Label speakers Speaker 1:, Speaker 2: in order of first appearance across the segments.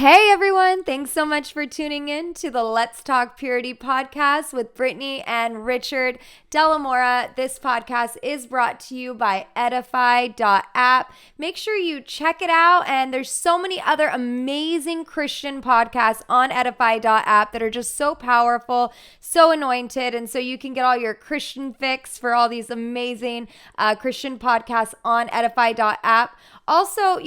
Speaker 1: Hey everyone, thanks so much for tuning in to the Let's Talk Purity podcast with Brittni and Richard De La Mora. This podcast is brought to you by Edifi.app. Make sure you check it out, and there's so many other amazing Christian podcasts on Edifi.app that are just so powerful, so anointed, and so you can get all your Christian fix for all these amazing Christian podcasts on Edifi.app. Also,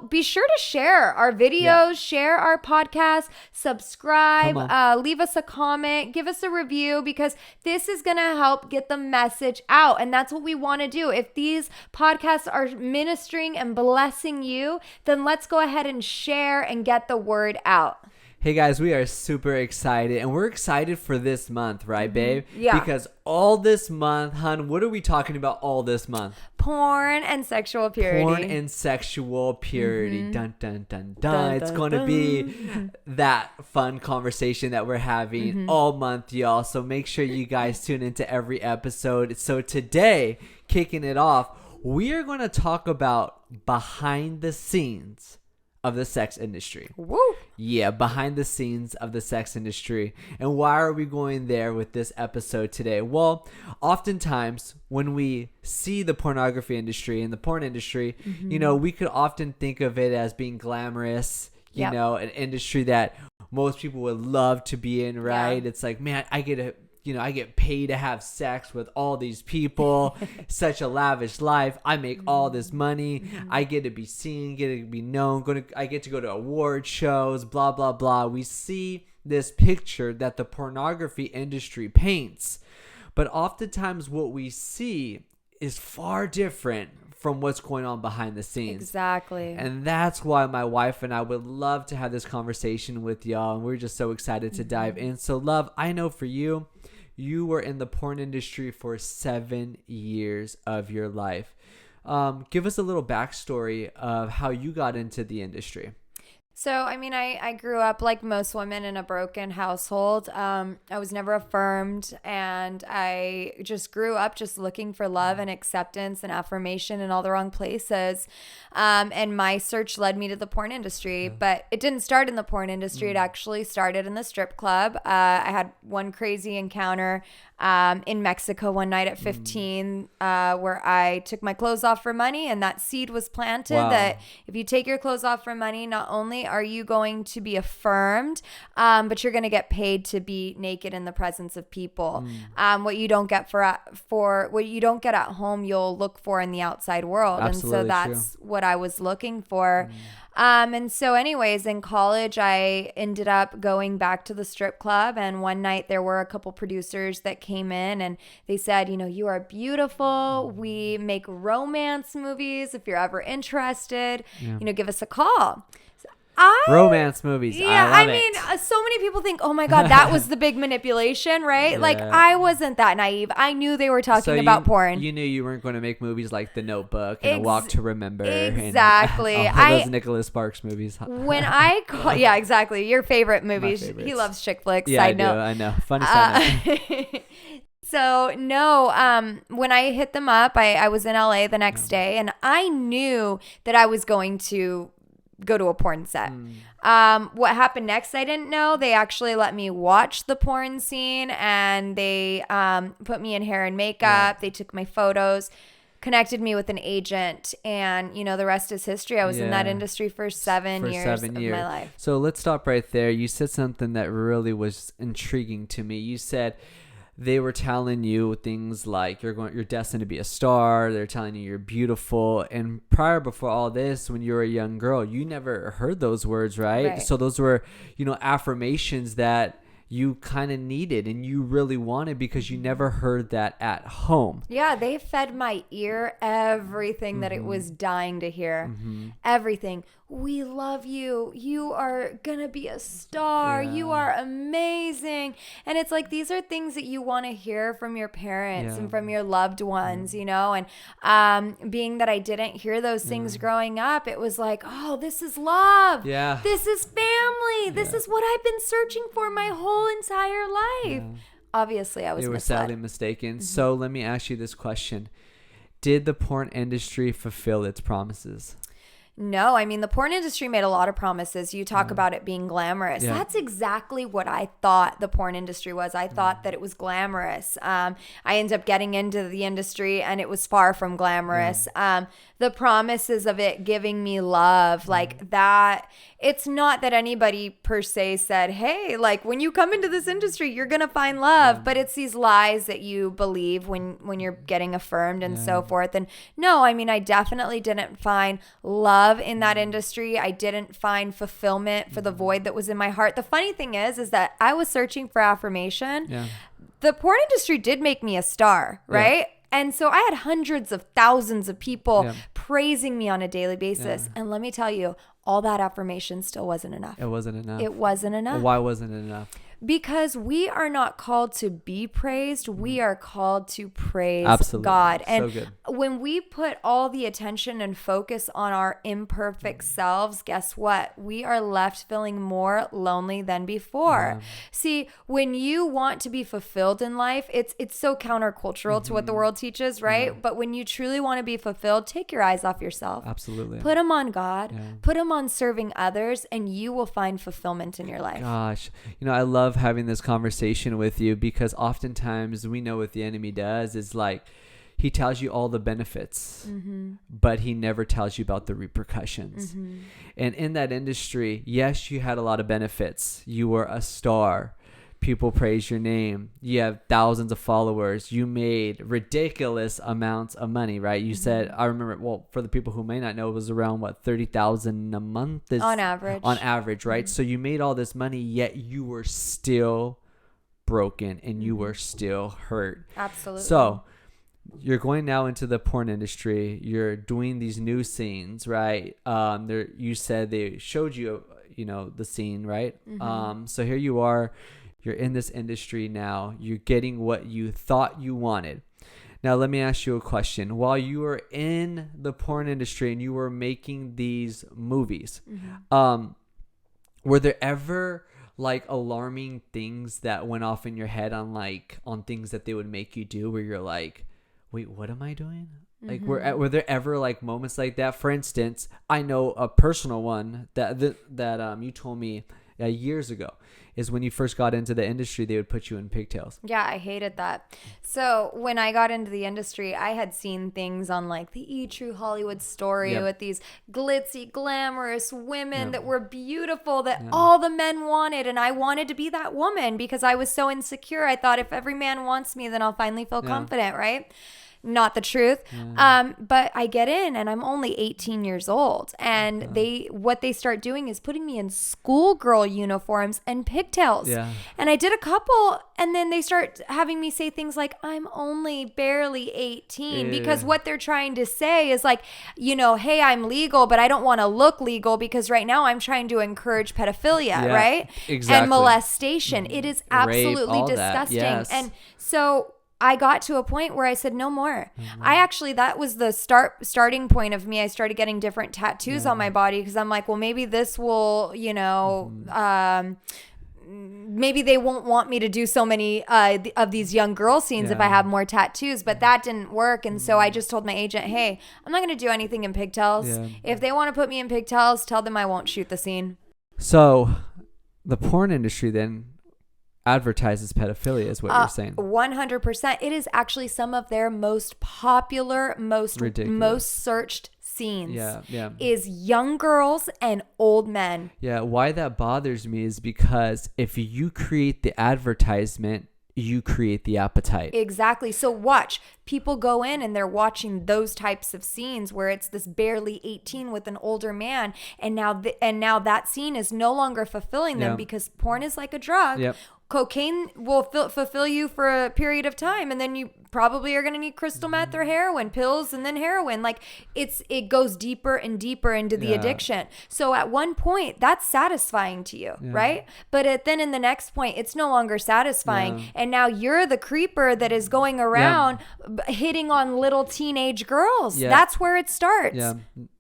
Speaker 1: be sure to share our videos, share our podcast, subscribe, leave us a comment, give us a review, because this is going to help get the message out. And that's what we want to do. If these podcasts are ministering and blessing you, then let's go ahead and share and get the word out.
Speaker 2: Hey guys, we are super excited, and we're excited for this month, right, babe?
Speaker 1: Yeah.
Speaker 2: Because all this month, hun, what are we talking about all this month?
Speaker 1: Porn and sexual purity.
Speaker 2: Porn and sexual purity. Dun, dun, dun, dun.
Speaker 1: Dun,
Speaker 2: It's
Speaker 1: dun,
Speaker 2: going to
Speaker 1: dun.
Speaker 2: be that fun conversation that we're having all month, y'all. So make sure you guys tune into every episode. So today, kicking it off, we are going to talk about behind the scenes of the sex industry.
Speaker 1: Woo!
Speaker 2: Yeah, behind the scenes of the sex industry. And why are we going there with this episode today? Well, oftentimes when we see the pornography industry and the porn industry, we could often think of it as being glamorous,
Speaker 1: Yep.
Speaker 2: an industry that most people would love to be in, right?
Speaker 1: Yeah.
Speaker 2: It's like, man, I get paid to have sex with all these people. Such a lavish life. I make all this money. I get to be seen, get to be known. I get to go to award shows, blah, blah, blah. We see this picture that the pornography industry paints. But oftentimes what we see is far different from what's going on behind the scenes.
Speaker 1: Exactly.
Speaker 2: And that's why my wife and I would love to have this conversation with y'all. And we're just so excited to dive in. So, love, I know for you, you were in the porn industry for 7 years of your life. Give us a little backstory of how you got into the industry.
Speaker 1: So, I grew up like most women in a broken household. I was never affirmed, and I just grew up just looking for love and acceptance and affirmation in all the wrong places. And my search led me to the porn industry, but it didn't start in the porn industry. It actually started in the strip club. I had one crazy encounter in Mexico one night at 15 where I took my clothes off for money, and that seed was planted that if you take your clothes off for money, not only are you going to be affirmed, but you're going to get paid to be naked in the presence of people. What you don't get for what you don't get at home, you'll look for in the outside world.
Speaker 2: Absolutely
Speaker 1: and so that's what I was looking for. And so anyways, in college, I ended up going back to the strip club. And one night there were a couple producers that came in and they said, you are beautiful. We make romance movies. If you're ever interested, give us a call.
Speaker 2: Romance movies.
Speaker 1: Yeah,
Speaker 2: I love it.
Speaker 1: So many people think, oh my God, that was the big manipulation, right? Like, I wasn't that naive. I knew they were talking about porn.
Speaker 2: You knew you weren't going to make movies like The Notebook and A Walk to Remember.
Speaker 1: Exactly.
Speaker 2: And all those Nicholas Sparks movies.
Speaker 1: When I call, yeah, exactly. Your favorite movies. He loves chick flicks.
Speaker 2: Yeah,
Speaker 1: side note.
Speaker 2: I know. Funny side note.
Speaker 1: So no, when I hit them up, I was in LA the next day, and I knew that I was going to go to a porn set. What happened next, I didn't know. They actually let me watch the porn scene, and they put me in hair and makeup. They took my photos, connected me with an agent, and the rest is history. I was in that industry for 7 years of my life.
Speaker 2: So let's stop right there. You said something that really was intriguing to me. You said they were telling you things like you're destined to be a star. They're telling you you're beautiful. And before all this, when you were a young girl, you never heard those words, right? So those were, affirmations that you kind of needed and you really wanted because you never heard that at home.
Speaker 1: Yeah, they fed my ear everything that it was dying to hear. Everything. We love you. You are going to be a star.
Speaker 2: Yeah.
Speaker 1: You are amazing. And it's like, these are things that you want to hear from your parents and from your loved ones, And being that I didn't hear those things growing up, it was like, oh, this is love.
Speaker 2: Yeah.
Speaker 1: This is family. This is what I've been searching for my whole entire life. Obviously, I was
Speaker 2: You were
Speaker 1: misled.
Speaker 2: sadly mistaken. So let me ask you this question. Did the porn industry fulfill its promises?
Speaker 1: No, I mean, the porn industry made a lot of promises. You talk about it being glamorous.
Speaker 2: Yeah.
Speaker 1: That's exactly what I thought the porn industry was. I thought that it was glamorous. I ended up getting into the industry and it was far from glamorous. The promises of it giving me love, like that. It's not that anybody per se said, hey, like when you come into this industry, you're going to find love. But it's these lies that you believe when you're getting affirmed and so forth. And no, I mean, I definitely didn't find love in that industry. I didn't find fulfillment for the void that was in my heart. The funny thing is that I was searching for affirmation.
Speaker 2: Yeah.
Speaker 1: The porn industry did make me a star, right? Yeah. And so I had hundreds of thousands of people praising me on a daily basis. And let me tell you, all that affirmation still wasn't enough.
Speaker 2: It wasn't enough.
Speaker 1: It wasn't enough.
Speaker 2: Why wasn't it enough?
Speaker 1: Because we are not called to be praised. We are called to praise
Speaker 2: Absolutely.
Speaker 1: God. And
Speaker 2: so good.
Speaker 1: When we put all the attention and focus on our imperfect selves, guess what? We are left feeling more lonely than before. See, when you want to be fulfilled in life, it's so countercultural to what the world teaches, right? But when you truly want to be fulfilled, take your eyes off yourself.
Speaker 2: Absolutely.
Speaker 1: Put them on God. Put them on serving others, and you will find fulfillment in your life.
Speaker 2: Gosh, I love having this conversation with you because oftentimes we know what the enemy does is like he tells you all the benefits, but he never tells you about the repercussions. And in that industry, yes, you had a lot of benefits. You were a star. People praise your name. You have thousands of followers. You made ridiculous amounts of money, right? You said, I remember, well, for the people who may not know, it was around what, 30,000 a month
Speaker 1: on average.
Speaker 2: On average, right? So you made all this money, yet you were still broken and you were still hurt.
Speaker 1: Absolutely.
Speaker 2: So you're going now into the porn industry. You're doing these new scenes, right? You said they showed you, the scene, right? So here you are. You're in this industry now. You're getting what you thought you wanted. Now, let me ask you a question. While you were in the porn industry and you were making these movies, were there ever like alarming things that went off in your head on things that they would make you do where you're like, wait, what am I doing? Like, were there ever like moments like that? For instance, I know a personal one that you told me years ago is when you first got into the industry, they would put you in pigtails.
Speaker 1: Yeah, I hated that. So when I got into the industry, I had seen things on like the E! True Hollywood Story with these glitzy, glamorous women that were beautiful, that all the men wanted. And I wanted to be that woman because I was so insecure. I thought if every man wants me, then I'll finally feel confident, right? Not the truth. But I get in and I'm only 18 years old. And what they start doing is putting me in schoolgirl uniforms and pigtails. And I did a couple, and then they start having me say things like, I'm only barely 18. Because what they're trying to say is like, hey, I'm legal, but I don't want to look legal because right now I'm trying to encourage pedophilia, right?
Speaker 2: Exactly.
Speaker 1: And molestation. It is absolutely
Speaker 2: Rape,
Speaker 1: disgusting.
Speaker 2: Yes.
Speaker 1: And so I got to a point where I said, no more. That was the starting point of me. I started getting different tattoos on my body because I'm like, well, maybe this will, maybe they won't want me to do so many of these young girl scenes if I have more tattoos, but that didn't work. And so I just told my agent, hey, I'm not going to do anything in pigtails. If they want to put me in pigtails, tell them I won't shoot the scene.
Speaker 2: So the porn industry then advertises pedophilia is what you're saying.
Speaker 1: 100%. It is actually some of their most popular, most searched scenes is young girls and old men.
Speaker 2: Why that bothers me is because if you create the advertisement, you create the appetite.
Speaker 1: Exactly. So watch. People go in and they're watching those types of scenes where it's this barely 18 with an older man, and now that scene is no longer fulfilling them because porn is like a drug. Cocaine will fulfill you for a period of time, and then you probably are going to need crystal meth or heroin pills, and then heroin. Like it goes deeper and deeper into the addiction. So at one point that's satisfying to you, right? But then in the next point, it's no longer satisfying, and now you're the creeper that is going around hitting on little teenage girls. That's where it starts.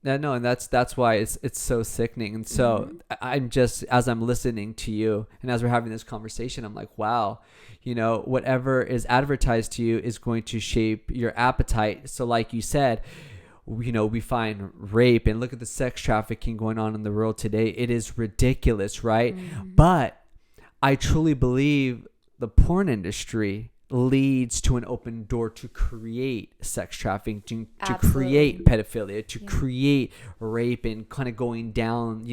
Speaker 2: No, and that's why it's so sickening. And so I'm just, as I'm listening to you and as we're having this conversation, I'm like, wow, whatever is advertised to you is going to shape your appetite. So like you said, we find rape, and look at the sex trafficking going on in the world today. It is ridiculous, right? But I truly believe the porn industry leads to an open door to create sex trafficking, to create pedophilia, to create rape, and kind of going down,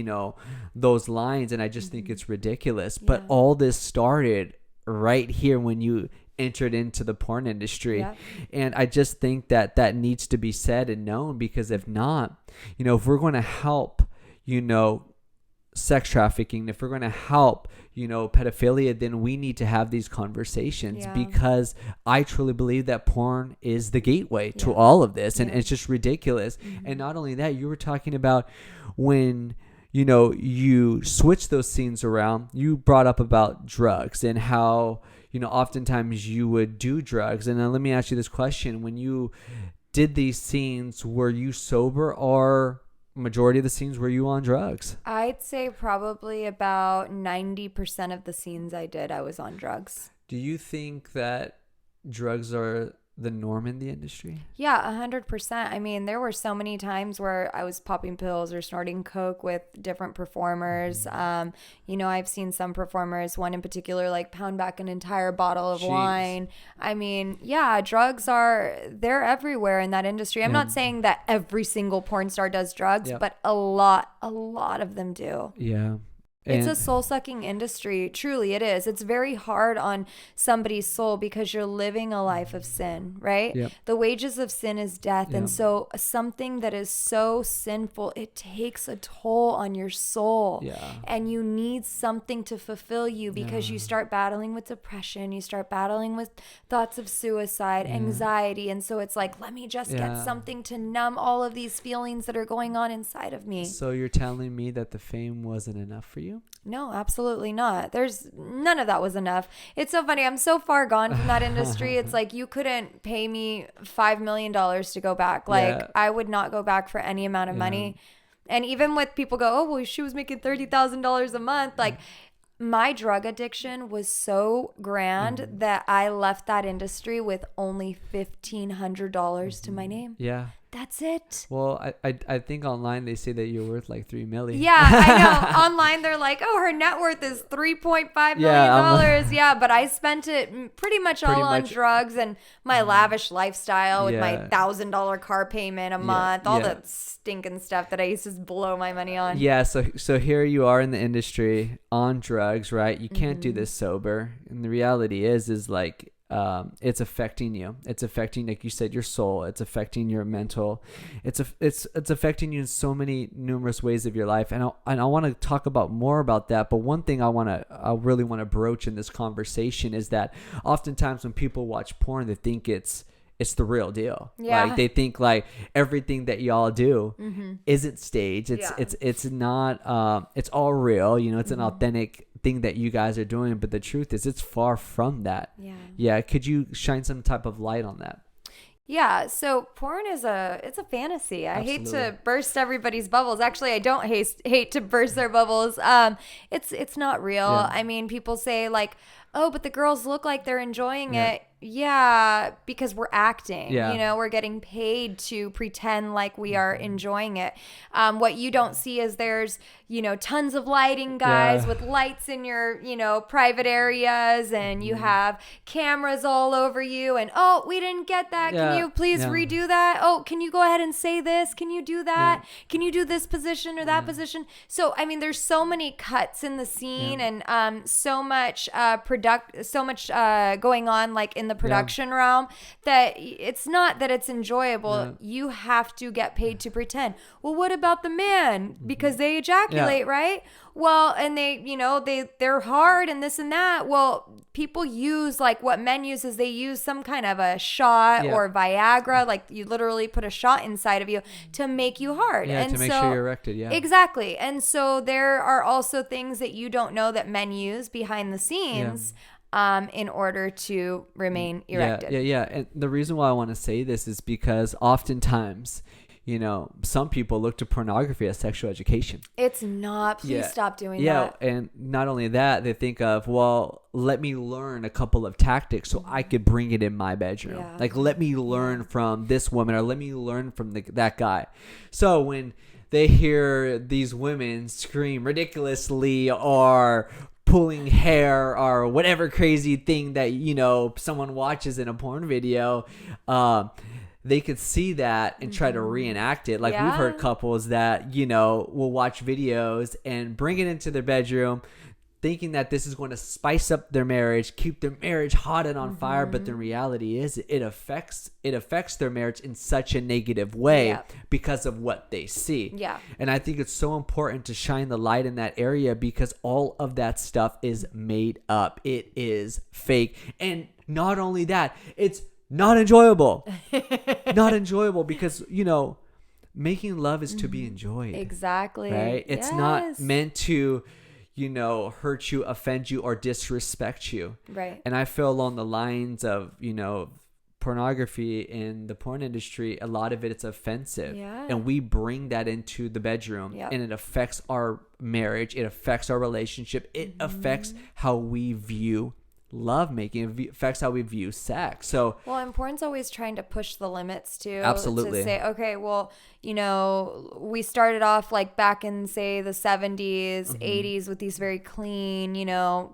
Speaker 2: those lines. And I just think it's ridiculous. But all this started right here when you entered into the porn industry. And I just think that needs to be said and known, because if not, if we're going to help, sex trafficking, if we're going to help, pedophilia, then we need to have these conversations, because I truly believe that porn is the gateway to all of this. And it's just ridiculous. And not only that, you were talking about when you switch those scenes around. You brought up about drugs and how oftentimes you would do drugs. And then let me ask you this question: when you did these scenes, were you sober, or majority of the scenes were you on drugs?
Speaker 1: I'd say probably about 90% of the scenes I did, I was on drugs.
Speaker 2: Do you think that drugs are the norm in the industry?
Speaker 1: Yeah, 100%. I mean, there were so many times where I was popping pills or snorting coke with different performers. I've seen some performers, one in particular, like pound back an entire bottle of wine. I mean, yeah, they're everywhere in that industry. I'm not saying that every single porn star does drugs, but a lot of them do.
Speaker 2: Yeah.
Speaker 1: It's a soul-sucking industry. Truly, it is. It's very hard on somebody's soul because you're living a life of sin, right?
Speaker 2: Yep.
Speaker 1: The wages of sin is death. And so something that is so sinful, it takes a toll on your soul.
Speaker 2: Yeah.
Speaker 1: And you need something to fulfill you, because you start battling with depression. You start battling with thoughts of suicide, anxiety. And so it's like, let me just get something to numb all of these feelings that are going on inside of me.
Speaker 2: So you're telling me that the fame wasn't enough for you?
Speaker 1: No, absolutely not. There's none of that was enough. It's so funny. I'm so far gone from that industry. It's like you couldn't pay me $5 million to go back. Like I would not go back for any amount of money. And even with people go, oh, well, she was making $30,000 a month. Like my drug addiction was so grand that I left that industry with only $1,500 to my name.
Speaker 2: Yeah.
Speaker 1: That's it.
Speaker 2: Well, I think online they say that you're worth like $3 million.
Speaker 1: Yeah, I know. Online they're like, oh, her net worth is $3.5 million. Yeah, but I spent it pretty much all on drugs and my lavish lifestyle with my $1,000 car payment a month, all the stinking stuff that I used to blow my money on.
Speaker 2: Yeah, so here you are in the industry on drugs, right? You can't do this sober. And the reality is like it's affecting you. It's affecting, like you said, your soul. It's affecting your mental. It's affecting you in so many numerous ways of your life. And I want to talk about more about that. But one thing I really want to broach in this conversation is that oftentimes when people watch porn, they think it's the real deal.
Speaker 1: Yeah.
Speaker 2: Like they think like everything that y'all do isn't staged. It's not. It's all real. It's an authentic thing that you guys are doing. But the truth is, it's far from that. Yeah. Could you shine some type of light on that?
Speaker 1: Yeah, so porn it's a fantasy. I hate to burst everybody's bubbles. Actually, I don't hate to burst their bubbles. It's not real.
Speaker 2: Yeah.
Speaker 1: I mean, people say like, oh, but the girls look like they're enjoying it. Yeah, because we're acting.
Speaker 2: Yeah.
Speaker 1: We're getting paid to pretend like we are enjoying it. What you don't see is there's, tons of lighting guys with lights in your, private areas, and you have cameras all over you, and oh, we didn't get that. Can you please redo that? Oh, can you go ahead and say this? Can you do that? Can you do this position or that position? So, I mean, there's so many cuts in the scene and so much going on like in the production realm that it's not that it's enjoyable. You have to get paid to pretend. Well, what about the man? Because they ejaculate, right? Well, and they're hard and this and that. Well, people use like what men use is they use some kind of a shot or Viagra. Like you literally put a shot inside of you to make you hard.
Speaker 2: Yeah,
Speaker 1: and
Speaker 2: to make sure you're erected. Yeah,
Speaker 1: exactly. And so there are also things that you don't know that men use behind the scenes. In order to remain erected.
Speaker 2: Yeah. And the reason why I want to say this is because oftentimes, some people look to pornography as sexual education.
Speaker 1: It's not. Please stop doing that.
Speaker 2: And not only that, they think of, well, let me learn a couple of tactics so I could bring it in my bedroom.
Speaker 1: Yeah.
Speaker 2: Like, let me learn from this woman, or let me learn from that guy. So when they hear these women scream ridiculously or pulling hair or whatever crazy thing that someone watches in a porn video, they could see that and try to reenact it. Like, we've heard couples that will watch videos and bring it into their bedroom, thinking that this is going to spice up their marriage, keep their marriage hot and on fire. But the reality is it affects their marriage in such a negative way because of what they see.
Speaker 1: Yeah.
Speaker 2: And I think it's so important to shine the light in that area, because all of that stuff is made up. It is fake. And not only that, it's not enjoyable. Not enjoyable, because, making love is to be enjoyed.
Speaker 1: Exactly.
Speaker 2: Right? It's not meant to hurt you, offend you, or disrespect you.
Speaker 1: Right.
Speaker 2: And I feel along the lines of, pornography in the porn industry, a lot of it's offensive.
Speaker 1: Yeah.
Speaker 2: And we bring that into the bedroom, and it affects our marriage. It affects our relationship. It affects how we view lovemaking. It affects how we view sex. So,
Speaker 1: well, and porn's always trying to push the limits too.
Speaker 2: Absolutely.
Speaker 1: To say, okay, well, we started off like back in, say, the 70s, 80s with these very clean,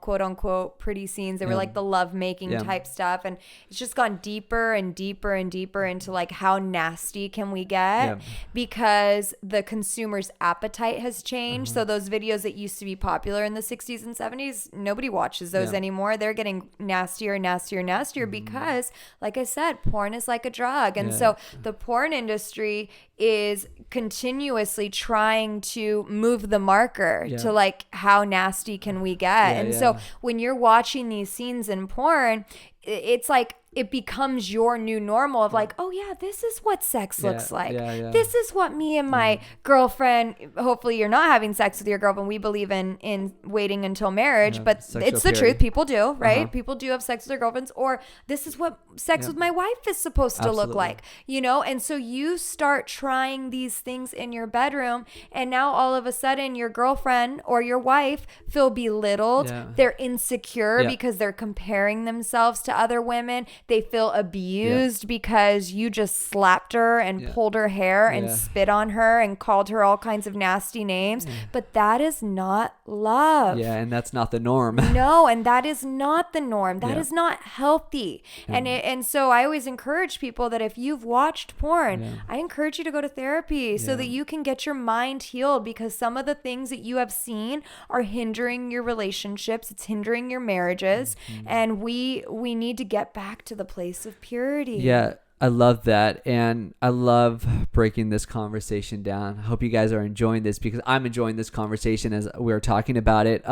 Speaker 1: quote unquote pretty scenes. They were like the lovemaking type stuff. And it's just gone deeper and deeper and deeper into like, how nasty can we get? Because the consumer's appetite has changed. So those videos that used to be popular in the 60s and 70s, nobody watches those anymore. They're getting nastier and nastier and nastier because, like I said, porn is like a drug. And so the porn industry is continuously trying to move the marker to like, how nasty can we get? So when you're watching these scenes in porn, it's like, it becomes your new normal of like, oh yeah, this is what sex looks like. This is what me and my girlfriend, hopefully you're not having sex with your girlfriend. We believe in waiting until marriage, but it's the truth. People do, right? People do have sex with their girlfriends, or this is what sex with my wife is supposed to look like, And so you start trying these things in your bedroom, and now all of a sudden your girlfriend or your wife feel belittled. They're insecure because they're comparing themselves to other women. They feel abused because you just slapped her and pulled her hair and spit on her and called her all kinds of nasty names. But that is not love.
Speaker 2: Yeah, and that's not the norm.
Speaker 1: No, and that is not the norm. That is not healthy. And so I always encourage people that if you've watched porn, I encourage you to go to therapy so that you can get your mind healed, because some of the things that you have seen are hindering your relationships. It's hindering your marriages. And we need to get back to the place of purity.
Speaker 2: Yeah, I love that. And I love breaking this conversation down. I hope you guys are enjoying this, because I'm enjoying this conversation as we're talking about it.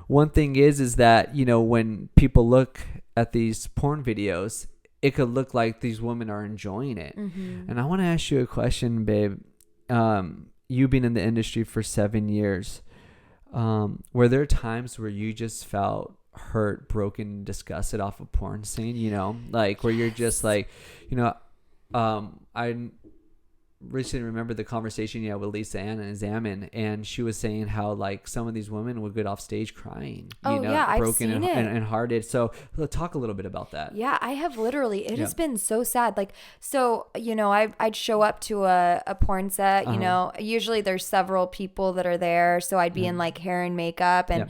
Speaker 2: One thing is that, when people look at these porn videos, it could look like these women are enjoying it. And I want to ask you a question, babe. You've been in the industry for 7 years. Were there times where you just felt hurt, broken, disgusted off a porn scene, like where you're just like, I recently remember the conversation you had with Lisa Ann and Examine, and she was saying how like some of these women would get off stage crying,
Speaker 1: broken
Speaker 2: I've seen and hearted. So let's talk a little bit about that.
Speaker 1: Yeah, I have literally. It has been so sad. Like, so, I'd show up to a porn set, usually there's several people that are there. So I'd be in like hair and makeup, and,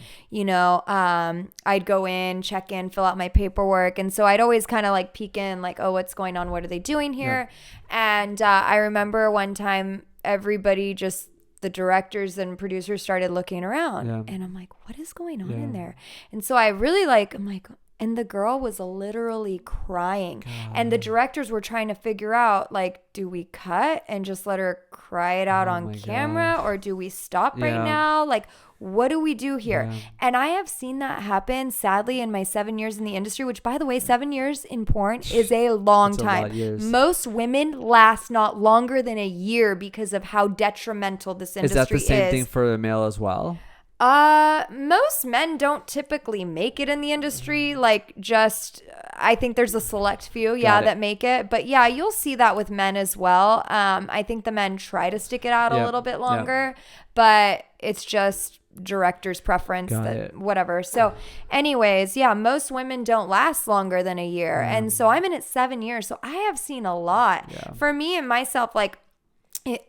Speaker 1: I'd go in, check in, fill out my paperwork. And so I'd always kind of like peek in, like, oh, what's going on? What are they doing here? And I remember one time everybody, just the directors and producers, started looking around, and I'm like, what is going on in there? And so I really I'm like, and the girl was literally crying. God. And the directors were trying to figure out, like, do we cut and just let her cry it out on camera, or do we stop right now? Like, what do we do here? Yeah. And I have seen that happen, sadly, in my 7 years in the industry, which, by the way, 7 years in porn is a long time. Most women last not longer than a year because of how detrimental this industry is.
Speaker 2: Is that the same thing for the male as well?
Speaker 1: Most men don't typically make it in the industry. Like, just, I think there's a select few, that make it. But yeah, you'll see that with men as well. I think the men try to stick it out a little bit longer, but it's just director's preference, whatever. So anyways, most women don't last longer than a year. And so I'm in it 7 years. So I have seen a lot. For me and myself, like,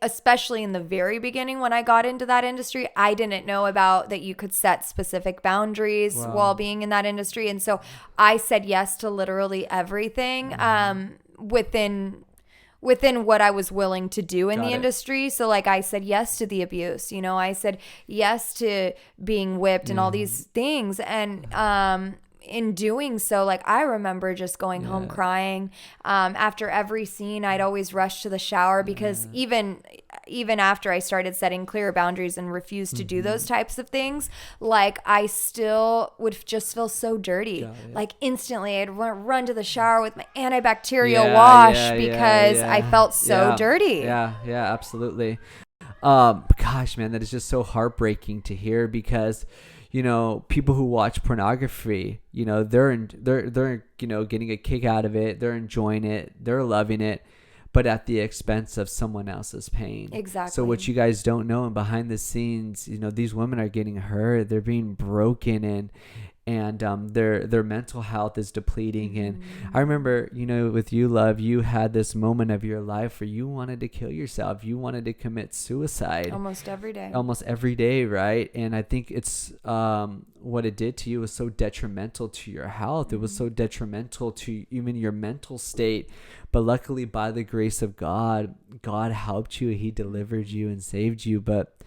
Speaker 1: especially in the very beginning when I got into that industry, I didn't know about that you could set specific boundaries while being in that industry. And so I said yes to literally everything within what I was willing to do in the industry. So like I said yes to the abuse, I said yes to being whipped and all these things. And in doing so, like, I remember just going home crying. After every scene, I'd always rush to the shower because even after I started setting clear boundaries and refused to do those types of things, like, I still would just feel so dirty. Like, instantly I'd run to the shower with my antibacterial wash because I felt so dirty.
Speaker 2: Yeah, absolutely. Gosh, man, that is just so heartbreaking to hear because people who watch pornography, they're getting a kick out of it. They're enjoying it. They're loving it, but at the expense of someone else's pain.
Speaker 1: Exactly.
Speaker 2: So what you guys don't know, and behind the scenes, these women are getting hurt. They're being broken, and their mental health is depleting. And I remember, with you, love, you had this moment of your life where you wanted to kill yourself. You wanted to commit suicide
Speaker 1: almost every day,
Speaker 2: right? And I think it's what it did to you was so detrimental to your health. It was so detrimental to even your mental state. But luckily, by the grace of God helped you. He delivered you and saved you. But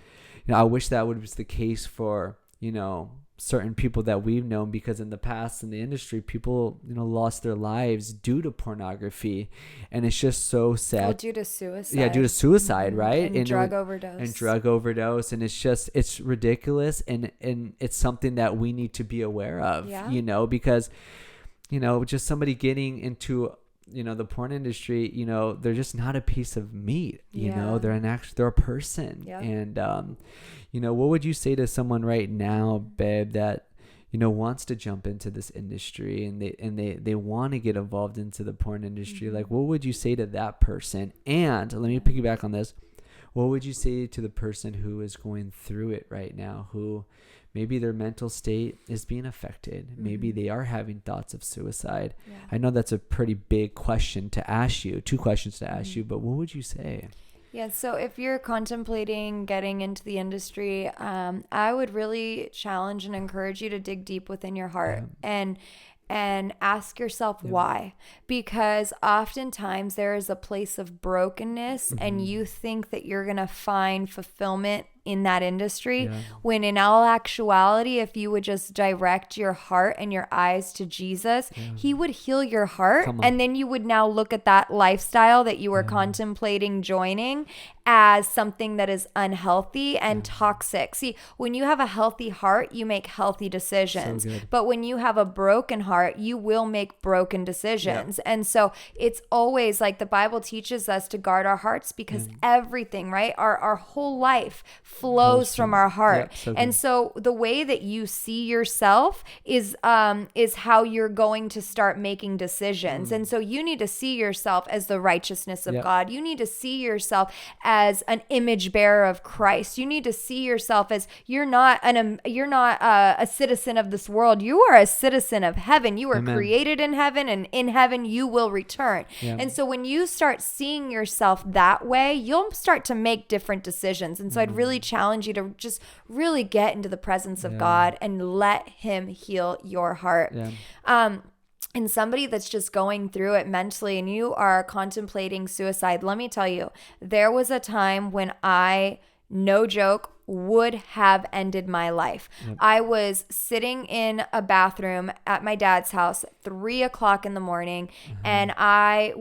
Speaker 2: I wish that was the case for certain people that we've known, because in the past in the industry, people lost their lives due to pornography, and it's just so sad.
Speaker 1: Well, due to suicide,
Speaker 2: right?
Speaker 1: And drug overdose,
Speaker 2: and it's ridiculous, and it's something that we need to be aware of. Because just somebody getting into the porn industry, they're just not a piece of meat. They're a person. And what would you say to someone right now, babe, that wants to jump into this industry and they want to get involved into the porn industry? Like, what would you say to that person? And let me piggyback on this. What would you say to the person who is going through it right now, who maybe their mental state is being affected? Maybe they are having thoughts of suicide. I know that's a pretty big question to ask you, 2 questions to ask you, but what would you say?
Speaker 1: Yeah, so if you're contemplating getting into the industry, I would really challenge and encourage you to dig deep within your heart and ask yourself why. Because oftentimes there is a place of brokenness and you think that you're going to find fulfillment in that industry, when in all actuality, if you would just direct your heart and your eyes to Jesus, he would heal your heart. And then you would now look at that lifestyle that you were contemplating joining as something that is unhealthy and toxic. See, when you have a healthy heart, you make healthy decisions. But when you have a broken heart, you will make broken decisions. And so it's always like the Bible teaches us to guard our hearts, because everything, right? Our whole life flows from our heart. So the way that you see yourself is how you're going to start making decisions. And so you need to see yourself as the righteousness of God. You need to see yourself as an image bearer of Christ. You need to see yourself as you're not a citizen of this world. You are a citizen of heaven. You were created in heaven, and in heaven you will return. And so when you start seeing yourself that way, you'll start to make different decisions. And so I'd really challenge you to just really get into the presence of God and let him heal your heart. And somebody that's just going through it mentally and you are contemplating suicide, let me tell you, there was a time when I, no joke, would have ended my life. I was sitting in a bathroom at my dad's house at 3:00 in the morning, and I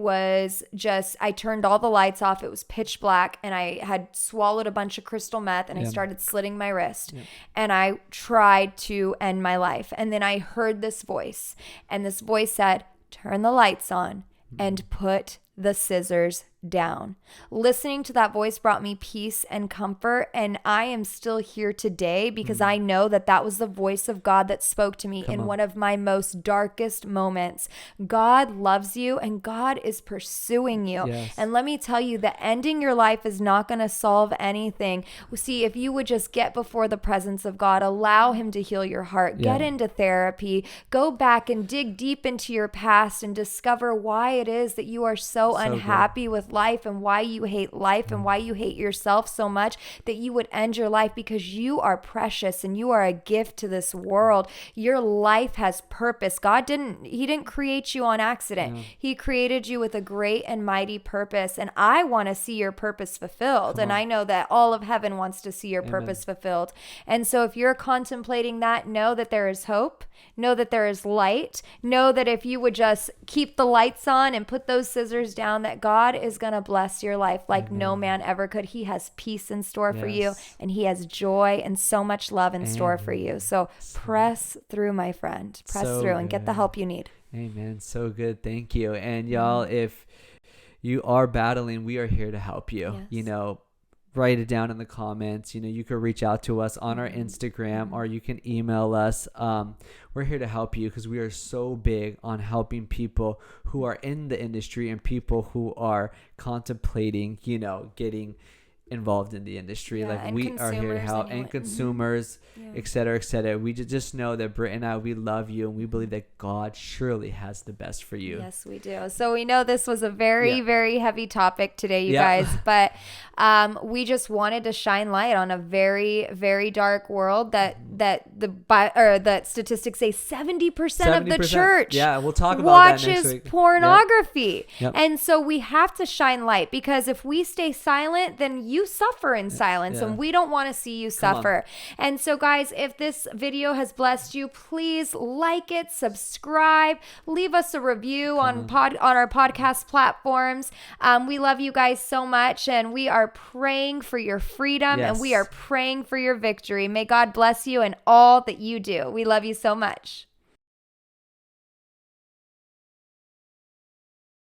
Speaker 1: turned all the lights off. It was pitch black, and I had swallowed a bunch of crystal meth, and I started slitting my wrist, and I tried to end my life. And then I heard this voice, and this voice said, "Turn the lights on and put the scissors down. Listening to that voice brought me peace and comfort, and I am still here today because I know that that was the voice of God that spoke to me in one of my most darkest moments. God loves you and God is pursuing you.
Speaker 2: Yes.
Speaker 1: And let me tell you that ending your life is not going to solve anything. See, if you would just get before the presence of God, allow him to heal your heart, get into therapy, go back and dig deep into your past and discover why it is that you are so unhappy with life and why you hate life and why you hate yourself so much that you would end your life, because you are precious and you are a gift to this world. Your life has purpose. He didn't create you on accident. He created you with a great and mighty purpose. And I want to see your purpose fulfilled. And I know that all of heaven wants to see your purpose fulfilled. And so if you're contemplating that, know that there is hope. Know that there is light. Know that if you would just keep the lights on and put those scissors down, that God is going to bless your life like no man ever could. He has peace in store for you, and he has joy and so much love in store for you. So press through, my friend. Press through and get the help you need.
Speaker 2: Amen. So good. Thank you. And y'all, if you are battling, we are here to help you.
Speaker 1: Yes.
Speaker 2: Write it down in the comments. You could reach out to us on our Instagram, or you can email us. We're here to help you because we are so big on helping people who are in the industry and people who are contemplating, getting involved in the industry. We are here to help, and consumers, et cetera, et cetera. We just know that Britt and I, we love you, and we believe that God surely has the best for you.
Speaker 1: Yes, we do. So we know this was a very, very heavy topic today, you guys, but we just wanted to shine light on a very, very dark world that the statistics say 70% of the church
Speaker 2: we'll talk about that next
Speaker 1: watches
Speaker 2: week.
Speaker 1: pornography.
Speaker 2: Yep.
Speaker 1: And so we have to shine light, because if we stay silent, then you suffer in silence, and we don't want to see you suffer. And so guys, if this video has blessed you, please like it, subscribe, leave us a review on our podcast platforms. We love you guys so much, and we are praying for your freedom, and we are praying for your victory. May God bless you in all that you do. We love you so much.